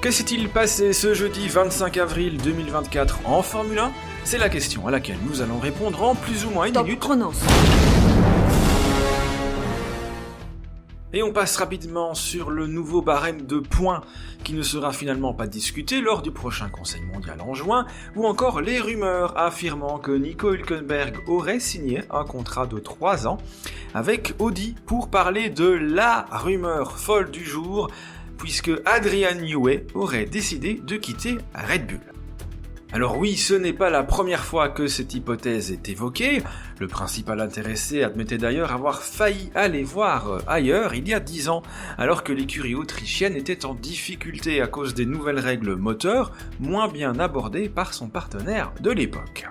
Que s'est-il passé ce jeudi 25 avril 2024 en Formule 1 ? C'est la question à laquelle nous allons répondre en plus ou moins une minute. Chronos. Et on passe rapidement sur le nouveau barème de points qui ne sera finalement pas discuté lors du prochain Conseil mondial en juin, ou encore les rumeurs affirmant que Nico Hülkenberg aurait signé un contrat de 3 ans avec Audi pour parler de la rumeur folle du jour, puisque Adrian Newey aurait décidé de quitter Red Bull. Alors oui, ce n'est pas la première fois que cette hypothèse est évoquée. Le principal intéressé admettait d'ailleurs avoir failli aller voir ailleurs il y a 10 ans, alors que l'écurie autrichienne était en difficulté à cause des nouvelles règles moteurs, moins bien abordées par son partenaire de l'époque.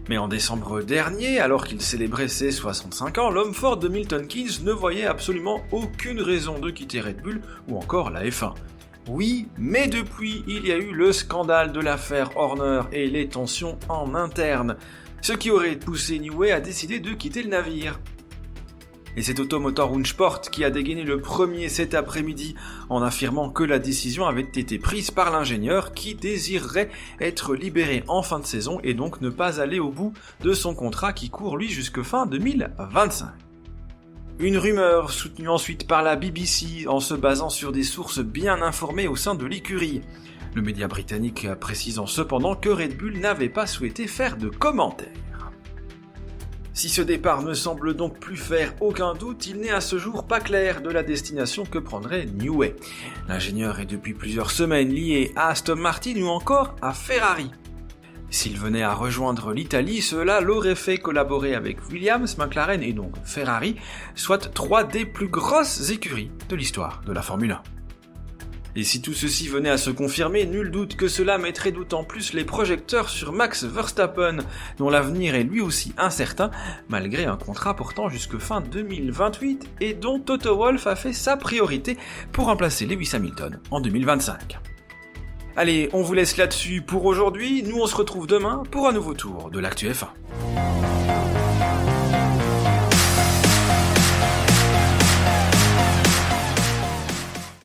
Mais en décembre dernier, alors qu'il célébrait ses 65 ans, l'homme fort de Milton Keynes ne voyait absolument aucune raison de quitter Red Bull ou encore la F1. Oui, mais depuis, il y a eu le scandale de l'affaire Horner et les tensions en interne, ce qui aurait poussé Newey à décider de quitter le navire. Et c'est Automotor Sport qui a dégainé le premier cet après-midi en affirmant que la décision avait été prise par l'ingénieur qui désirerait être libéré en fin de saison et donc ne pas aller au bout de son contrat qui court lui jusque fin 2025. Une rumeur soutenue ensuite par la BBC en se basant sur des sources bien informées au sein de l'écurie. Le média britannique précisant cependant que Red Bull n'avait pas souhaité faire de commentaires. Si ce départ ne semble donc plus faire aucun doute, il n'est à ce jour pas clair de la destination que prendrait Newey. L'ingénieur est depuis plusieurs semaines lié à Aston Martin ou encore à Ferrari. S'il venait à rejoindre l'Italie, cela l'aurait fait collaborer avec Williams, McLaren et donc Ferrari, soit 3 des plus grosses écuries de l'histoire de la Formule 1. Et si tout ceci venait à se confirmer, nul doute que cela mettrait d'autant plus les projecteurs sur Max Verstappen, dont l'avenir est lui aussi incertain, malgré un contrat portant jusque fin 2028 et dont Toto Wolff a fait sa priorité pour remplacer Lewis Hamilton en 2025. Allez, on vous laisse là-dessus pour aujourd'hui, nous on se retrouve demain pour un nouveau tour de l'actu F1.